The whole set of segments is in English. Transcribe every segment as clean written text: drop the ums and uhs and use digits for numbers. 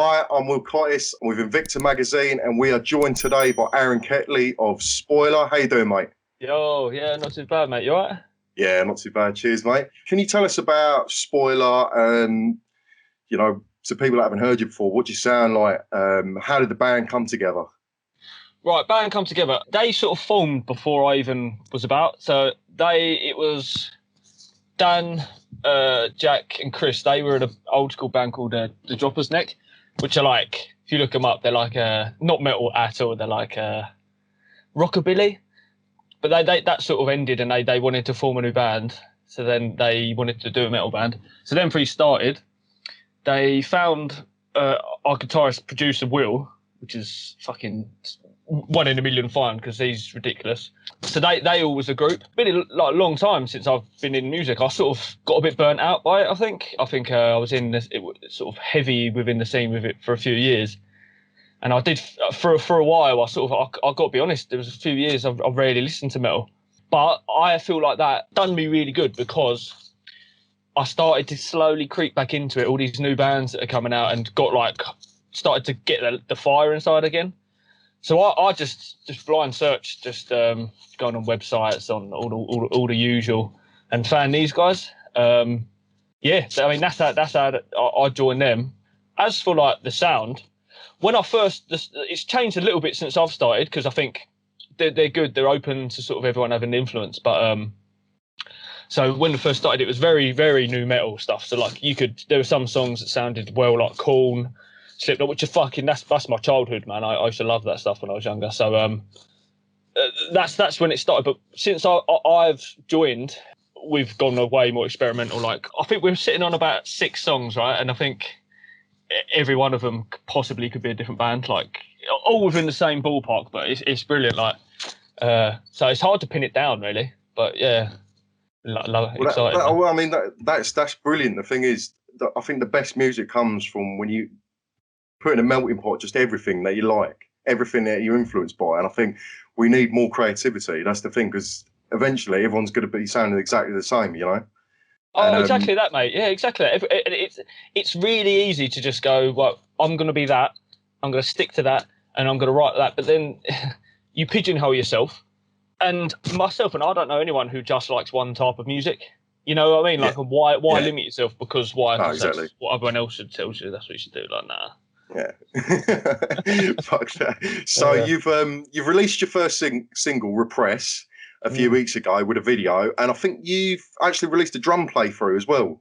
Hi, I'm Will Cottis. I'm with Invicta magazine, and we are joined today by Aaron Ketley of Spoiler. How you doing, mate? Yo, yeah, not too bad, mate. You all right? Yeah, not too bad. Cheers, mate. Can you tell us about Spoiler and, to people that haven't heard you before, what do you sound like? How did the band come together? Right, band come together. They sort of formed before I even was about. So it was Dan, Jack and Chris. They were in an old school band called The Dropper's Neck, which are like, if you look them up, they're like not metal at all. They're like rockabilly. But that sort of ended, and they wanted to form a new band. So then they wanted to do a metal band. So then three started. They found our guitarist producer Will, which is fucking 1 in a million fun because he's ridiculous. So they all was a group. Been a long time since I've been in music. I sort of got a bit burnt out by it. I think I was in this sort of heavy within the scene with it for a few years, and I did for a while. I got to be honest. There was a few years I've rarely listened to metal, but I feel like that done me really good because I started to slowly creep back into it. All these new bands that are coming out and started to get the fire inside again. So I just blind search, just going on websites, on all the usual, and found these guys. Yeah, I mean that's how I joined them. As for like the sound, when I first, it's changed a little bit since I've started because I think they're good. They're open to sort of everyone having influence, but so when we first started, it was very, very new metal stuff. So like there were some songs that sounded well like Korn, Slipknot, which are fucking, that's my childhood, man. I used to love that stuff when I was younger. So that's when it started. But since I've joined, we've gone way more experimental. Like I think we're sitting on about 6 songs, right? And I think every one of them possibly could be a different band, like all within the same ballpark. But it's brilliant. Like so it's hard to pin it down, really. But yeah. Excited. I mean, that's brilliant. The thing is, that I think the best music comes from when you put in a melting pot just everything that you like, everything that you're influenced by. And I think we need more creativity. That's the thing, because eventually everyone's going to be sounding exactly the same, Oh, and, exactly that, mate. Yeah, exactly that. It's really easy to just go, well, I'm going to be that, I'm going to stick to that, and I'm going to write that. But then you pigeonhole yourself. And myself, and I don't know anyone who just likes one type of music. You know what I mean? Like, why limit yourself? Because why? Oh, exactly. That's what everyone else should tell you. That's what you should do. Like, nah. Yeah. Fuck that. So you've released your first single, Repress, a few weeks ago with a video, and I think you've actually released a drum playthrough as well.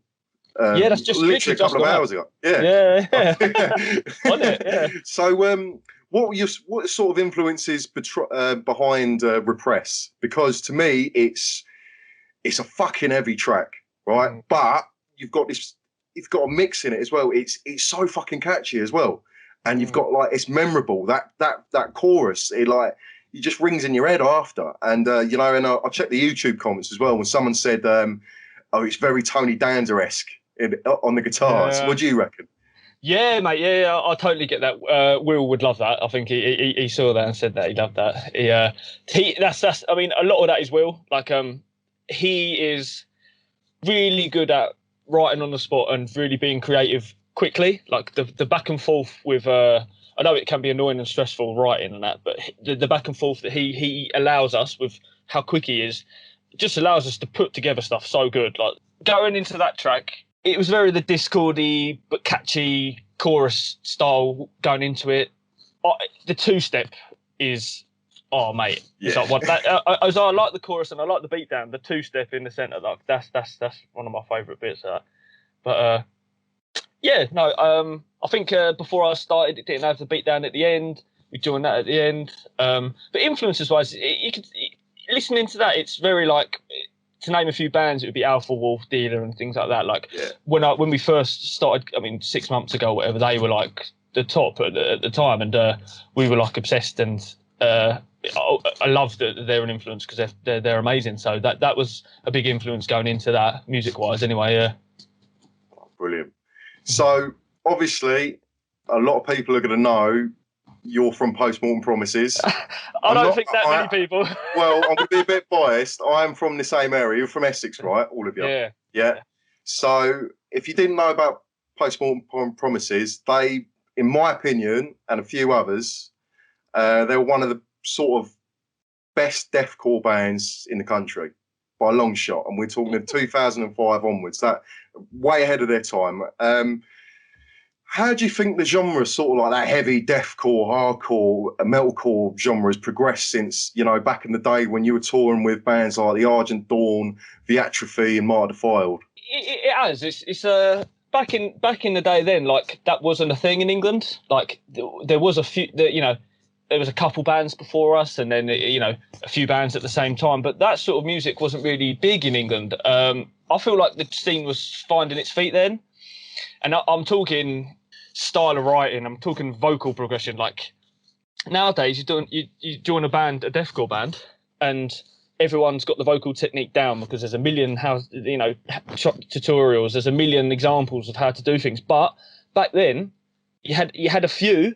Yeah, that's just literally a couple of hours ago. Yeah. On it, yeah. So, what sort of influences behind Repress? Because to me, it's a fucking heavy track, right? But you've got a mix in it as well. It's so fucking catchy as well, and you've got like, it's memorable. That chorus, it just rings in your head after. And and I checked the YouTube comments as well when someone said, "Oh, it's very Tony Danza-esque on the guitars." What do you reckon? Yeah, mate. Yeah, I totally get that. Will would love that. I think he saw that and said that he loved that. That's. I mean, a lot of that is Will. Like, he is really good at writing on the spot and really being creative quickly. Like the back and forth with. I know it can be annoying and stressful writing and that, but the back and forth that he allows us with how quick he is, just allows us to put together stuff so good. Like going into that track. It was very the Discordy but catchy chorus style going into it. The 2-step is, oh mate, it's like what that. I like the chorus and I like the beat down. The 2-step in the centre, like that's one of my favourite bits of that. But I think before I started, it didn't have the beat down at the end. We joined that at the end. But influences wise, you could listening to that. It's very like. To name a few bands, it would be Alpha Wolf, Dealer, and things like that. Like when we first started, I mean, 6 months ago, whatever, they were like the top at the time, and we were like obsessed. And I love that they're an influence because they're amazing. So that was a big influence going into that music wise, anyway. Yeah. Brilliant. So obviously, a lot of people are going to know. You're from Postmortem Promises. I don't think that many people. Well, I'm going to be a bit biased. I am from the same area. You're from Essex, right? All of you. Yeah. So if you didn't know about Postmortem Promises, they in my opinion, and a few others, they were one of the sort of best deathcore bands in the country by a long shot. And we're talking 2005 onwards, that way ahead of their time. How do you think the genre, sort of like that heavy deathcore, hardcore, metalcore genre, has progressed since, you know, back in the day when you were touring with bands like the Argent Dawn, the Atrophy, and Martyr Defiled? It has. It's back in the day then, like, that wasn't a thing in England. Like, there was a few, you know, there was a couple bands before us, and then, you know, a few bands at the same time. But that sort of music wasn't really big in England. I feel like the scene was finding its feet then. And I'm talking style of writing, I'm talking vocal progression. Like, nowadays, you join a band, a deathcore band, and everyone's got the vocal technique down because there's a million tutorials, there's a million examples of how to do things. But back then, you had a few,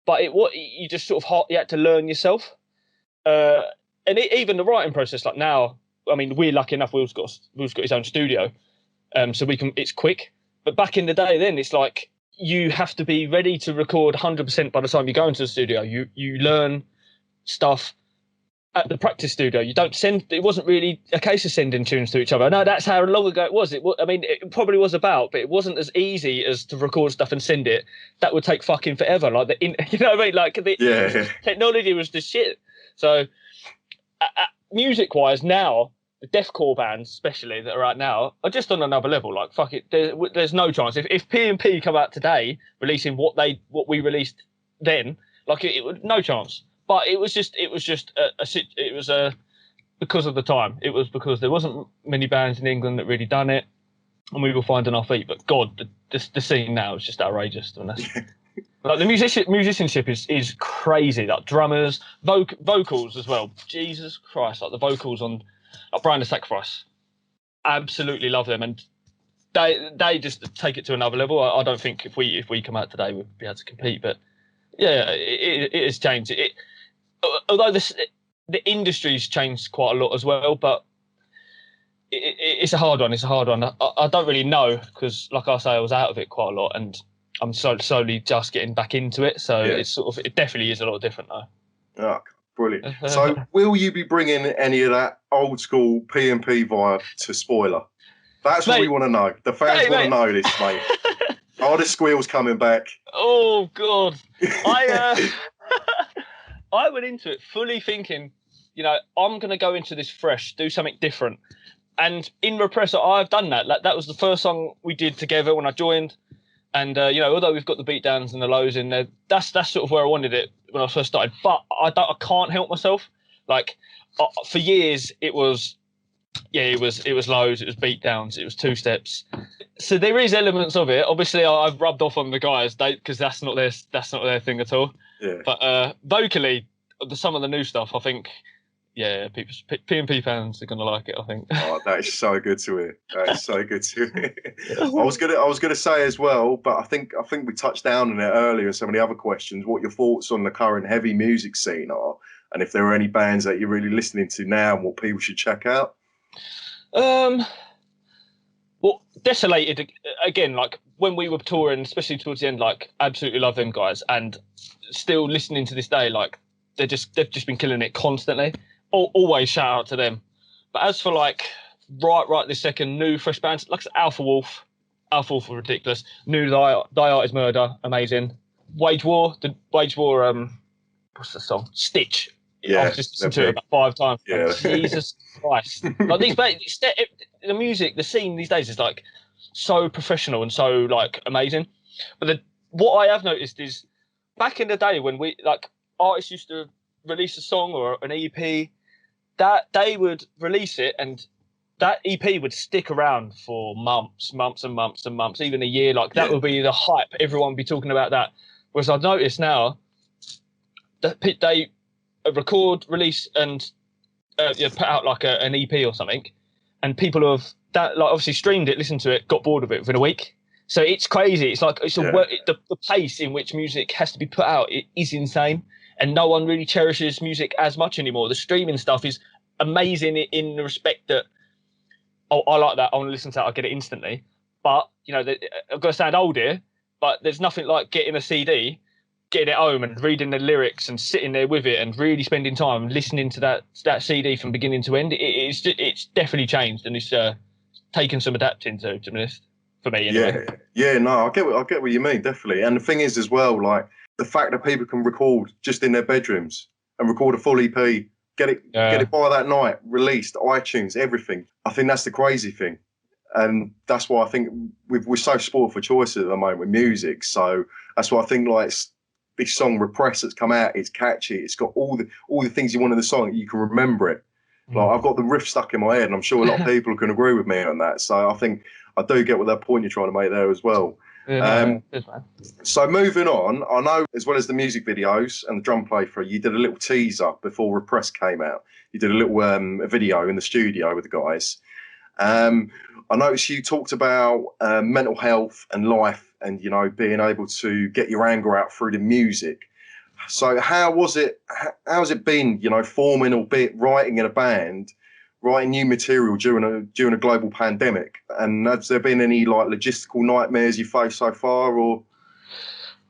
but you just sort of you had to learn yourself. Even the writing process, like now, I mean, we're lucky enough, Will's got his own studio, so it's quick. But back in the day, then it's like you have to be ready to record 100% by the time you go into the studio. You learn stuff at the practice studio. You don't send. It wasn't really a case of sending tunes to each other. No, that's how long ago it was. I mean, it probably was about, but it wasn't as easy as to record stuff and send it. That would take fucking forever. Like you know what I mean? Like technology was the shit. So music-wise, now the deathcore bands, especially that are out now, are just on another level. Like, fuck it, there's no chance. If P&P come out today releasing what we released then, like it would no chance. But it was because of the time. It was because there wasn't many bands in England that really done it, and we were finding our feet. But God, the scene now is just outrageous. And like the musicianship is crazy. Like drummers, vocals as well. Jesus Christ, like the vocals on like Brand of Sacrifice, absolutely love them, and they just take it to another level. I don't think if we come out today we'd be able to compete. But yeah, it has changed. Although the industry's changed quite a lot as well, but it's a hard one. It's a hard one. I don't really know because, like I say, I was out of it quite a lot, and I'm slowly just getting back into it. So yeah. It definitely is a lot different though. Oh, brilliant. So will you be bringing any of that old school P&P vibe to Spoiler? That's what we want to know. The fans want to know this, mate. Are the squeals coming back? Oh God, I went into it fully thinking, you know, I'm going to go into this fresh, do something different. And in Repressor, I've done that. Like, that was the first song we did together when I joined. And, you know, although we've got the beatdowns and the lows in there, that's sort of where I wanted it when I first started. But I can't help myself. Like, for years, it was lows, it was beatdowns, it was two steps. So there is elements of it. Obviously, I've rubbed off on the guys because that's not their thing at all. Yeah. But vocally, some of the new stuff, I think, yeah, P&P fans are gonna like it, I think. Oh, that is so good to hear. That is so good to hear. I was gonna say as well, but I think we touched down on it earlier in some of the other questions. What your thoughts on the current heavy music scene are, and if there are any bands that you're really listening to now, and what people should check out. Well, Desolated again. Like when we were touring, especially towards the end, like absolutely love them guys, and still listening to this day, like they've just been killing it constantly. Always shout out to them. But as for like right this second, new fresh bands, like Alpha Wolf are ridiculous. New Die Art is Murder, amazing. Wage War, what's the song? Stitch. Yeah, I've just listened to it about 5 times. Yeah. Jesus Christ! Like the music, the scene these days is like so professional and so like amazing. But what I have noticed is back in the day when artists used to release a song or an EP, that they would release it and that EP would stick around for months and months, even a year. Like that would be the hype. Everyone would be talking about that. Whereas I've noticed now that they record, release, and put out like an EP or something, and people who have that like obviously streamed it, listened to it, got bored of it within a week. So it's crazy. It's like the pace in which music has to be put out is insane, and no one really cherishes music as much anymore. The streaming stuff is amazing in the respect that I like that. I want to listen to that. I get it instantly. But you know, I've got to sound old here. but there's nothing like getting a CD, getting it home and reading the lyrics and sitting there with it and really spending time listening to that CD from beginning to end. It's definitely changed, and it's taken some adapting to be honest, for me anyway. No, I get what you mean, definitely. And the thing is as well, like the fact that people can record just in their bedrooms and record a full EP, get it by that night, released, iTunes, everything. I think that's the crazy thing. And that's why I think we're so spoiled for choices at the moment with music. So that's why I think like this song Repress that's come out, it's catchy, it's got all the things you want in the song, you can remember it. Like I've got the riff stuck in my head, and I'm sure a lot of people can agree with me on that. So I think I do get what that point you're trying to make there as well. So moving on, I know as well as the music videos and the drum playthrough, you did a little teaser before Repress came out. You did a little video in the studio with the guys. I noticed you talked about mental health and life, and being able to get your anger out through the music. So how's it been, forming, albeit writing in a band, writing new material during a global pandemic? And has there been any like logistical nightmares you faced so far, or?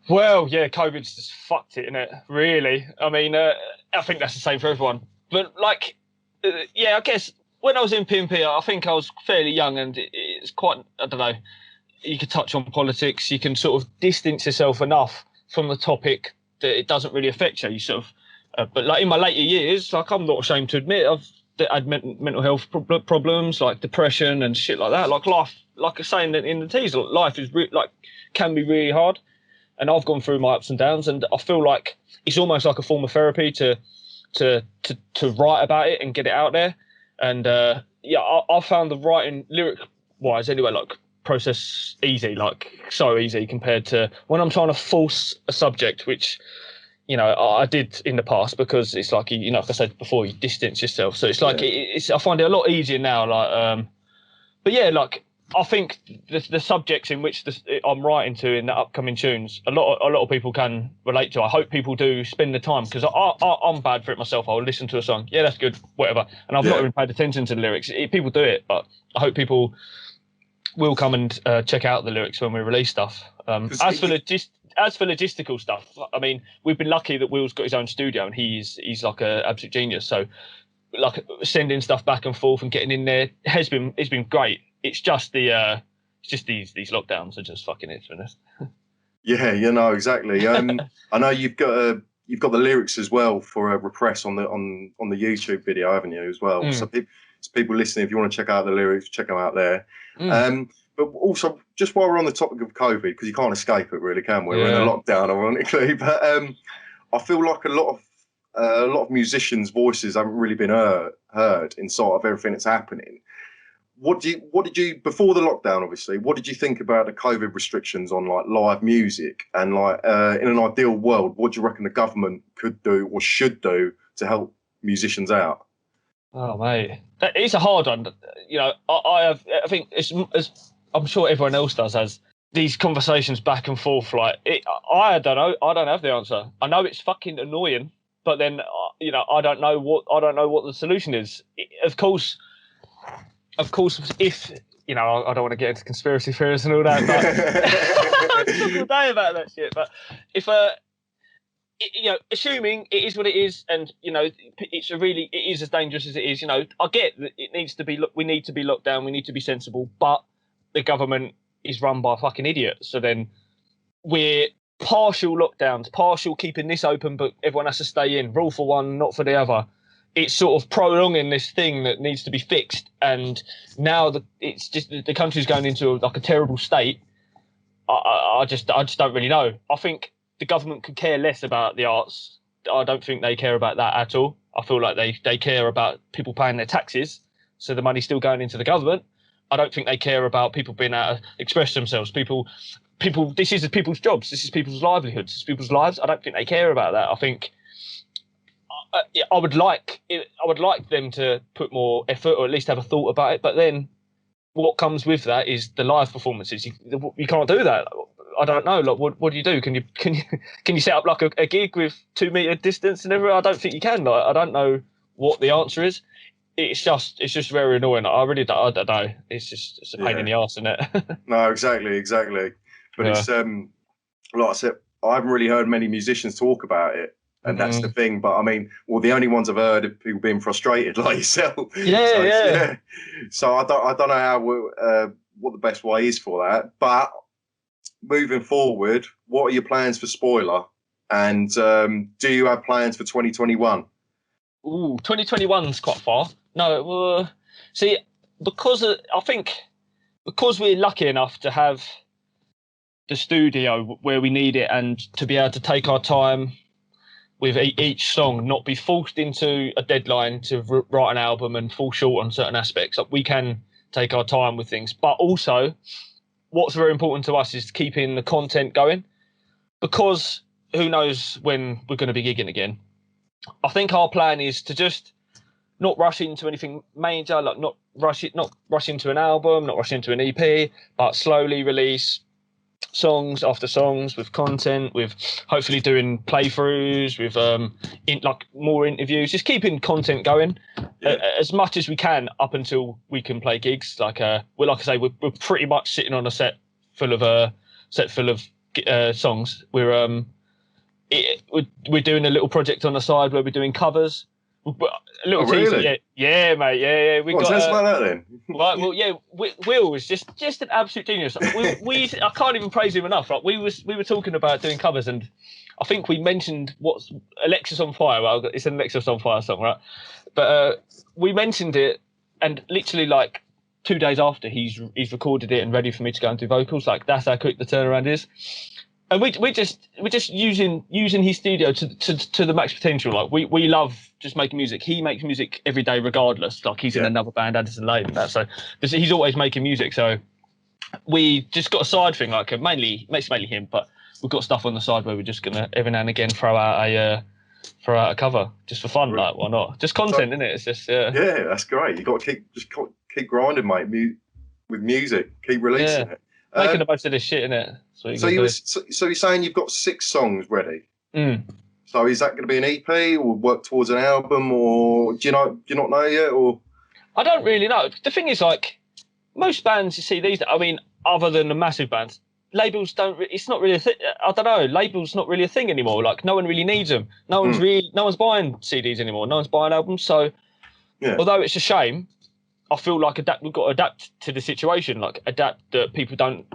Well, yeah, COVID's just fucked it, innit? Really. I mean, I think that's the same for everyone. But like, I guess when I was in PMP, I think I was fairly young, and it's quite, I don't know, you could touch on politics, you can sort of distance yourself enough from the topic that it doesn't really affect you. You sort of, but like in my later years, like I'm not ashamed to admit I've had mental health problems, like depression and shit like that. Like life, like I was saying in the teaser, life is can be really hard, and I've gone through my ups and downs, and I feel like it's almost like a form of therapy to write about it and get it out there. And I found the writing lyric wise anyway, like process easy, like so easy compared to when I'm trying to force a subject, which I did in the past, because it's like like I said before, you distance yourself. So it's like I find it a lot easier now. Like, but yeah, like I think the subjects in which I'm writing to in the upcoming tunes, a lot of people can relate to. I hope people do spend the time, because I'm bad for it myself. I'll listen to a song, yeah, that's good, whatever, and I've not even paid attention to the lyrics. People do it, but I hope people will come and check out the lyrics when we release stuff. As for logistical stuff, I mean, we've been lucky that Will's got his own studio, and he's like an absolute genius. So, like sending stuff back and forth and getting in there it's been great. It's just these lockdowns are just fucking it, to be honest. Yeah, exactly. I know you've got the lyrics as well for Repress on the YouTube video, haven't you, as well? So people listening, if you want to check out the lyrics, check them out there. But also, just while we're on the topic of COVID, because you can't escape it, really, can we? We're in a lockdown, ironically. But I feel like a lot of musicians' voices haven't really been heard in sort of everything that's happening. What did you before the lockdown? Obviously, what did you think about the COVID restrictions on like live music? And like in an ideal world, what do you reckon the government could do or should do to help musicians out? Oh mate, it's a hard one. I think it's, as I'm sure everyone else does, has these conversations back and forth. Like I don't know. I don't have the answer. I know it's fucking annoying, but then I don't know what the solution is. Of course, if I don't want to get into conspiracy theories and all that, but I talk all day about that shit. But if assuming it is what it is, and it is as dangerous as it is. I get that it needs to be. We need to be locked down. We need to be sensible, but the government is run by a fucking idiot. So then we're partial lockdowns, partial keeping this open, but everyone has to stay in. Rule for one, not for the other. It's sort of prolonging this thing that needs to be fixed, and now it's just the country's going into like a terrible state. I just don't really know. I think the government could care less about the arts. I don't think they care about that at all. I feel like they care about people paying their taxes, so the money's still going into the government. I don't think they care about people being able to express themselves. People. This is people's jobs. This is people's livelihoods. This is people's lives. I don't think they care about that. I think. I would like them to put more effort, or at least have a thought about it. But then, what comes with that is the live performances. You can't do that. I don't know. Like, what do you do? Can you set up like a gig with 2 meter distance and everything? I don't think you can. Like, I don't know what the answer is. It's just very annoying. I don't know. It's a pain in the arse, isn't it? No, exactly. But like I said, I haven't really heard many musicians talk about it. And that's the thing. But I mean, well, the only ones I've heard are people being frustrated like yourself. Yeah, So, yeah. So I don't know how what the best way is for that. But moving forward, what are your plans for Spoiler? And do you have plans for 2021? Ooh, 2021's quite far. No, see, because I think because we're lucky enough to have the studio where we need it and to be able to take our time with each song, not be forced into a deadline to write an album and fall short on certain aspects. Like, we can take our time with things, but also what's very important to us is keeping the content going, because who knows when we're going to be gigging again. I think our plan is to just not rush into anything major, like not rush into an album, not rush into an EP, but slowly release songs after songs with content, with hopefully doing playthroughs, with like more interviews, just keeping content going as much as we can up until we can play gigs. Like we're like I say, we're pretty much sitting on a set full of songs. We're doing a little project on the side where we're doing covers. A little teaser, really? Yeah, mate, yeah. We got. Tell us about that then. Right, well, yeah. Will was just an absolute genius. I can't even praise him enough. Right, we were talking about doing covers, and I think we mentioned what's Alexis on Fire. Well, it's an Alexis on Fire song, right? But we mentioned it, and literally like 2 days after, he's recorded it and ready for me to go and do vocals. Like, that's how quick the turnaround is. And we're just using his studio to the max potential. Like, we love just making music. He makes music every day, regardless. Like, he's in another band, Addison Lane, and that. So he's always making music. So we just got a side thing, like mainly him, but we've got stuff on the side where we're just gonna every now and again throw out a cover just for fun. Like, why not? Just content, isn't it? It's just yeah, that's great. You got to keep grinding, mate. With music, keep releasing it. Making the most of this shit, innit? So you're saying you've got 6 songs ready. So is that going to be an EP or work towards an album, or do you not know yet? Or I don't really know. The thing is, like, most bands you see these, I mean, other than the massive bands, labels don't. It's not really a thing. I don't know. Labels not really a thing anymore. Like, no one really needs them. No one's buying CDs anymore. No one's buying albums. So although it's a shame, I feel like we've got to adapt to the situation. Like, adapt that people don't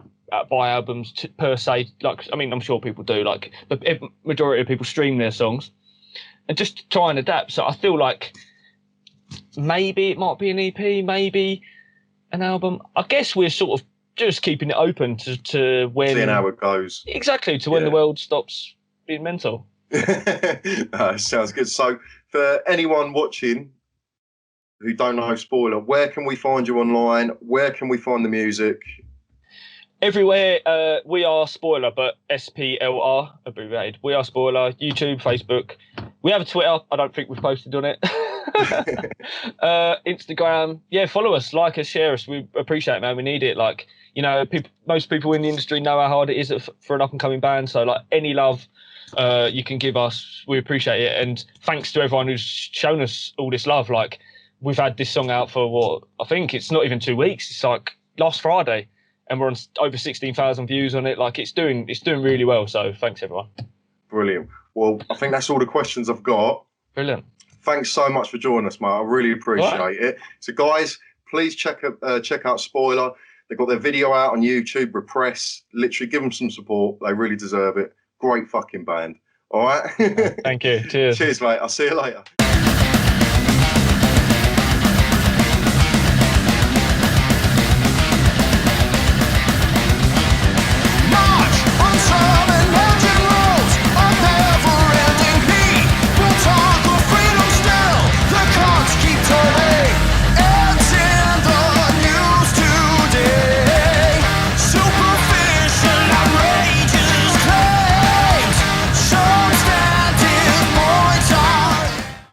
buy albums per se. Like, I mean, I'm sure people do. Like, the majority of people stream their songs, and just try and adapt. So I feel like maybe it might be an EP, maybe an album. I guess we're sort of just keeping it open to when seeing how it goes. Exactly, to when the world stops being mental. Sounds good. So for anyone watching who don't know Spoiler, where can we find you online? Where can we find the music? Everywhere. We are Spoiler, but SPLR abbreviated. We are Spoiler. YouTube, Facebook. We have a Twitter. I don't think we've posted on it. Instagram. Yeah, follow us, like us, share us. We appreciate it, man. We need it. Like, you know, most people in the industry know how hard it is for an up and coming band. So, like, any love you can give us, we appreciate it. And thanks to everyone who's shown us all this love. Like, we've had this song out for what, I think it's not even 2 weeks. It's like last Friday, and we're on over 16,000 views on it. Like, it's doing really well. So thanks, everyone. Brilliant. Well, I think that's all the questions I've got. Brilliant. Thanks so much for joining us, mate. I really appreciate it. So, guys, please check out Spoiler. They've got their video out on YouTube, Repress. Literally, give them some support. They really deserve it. Great fucking band. All right? Thank you. Cheers. Cheers, mate. I'll see you later.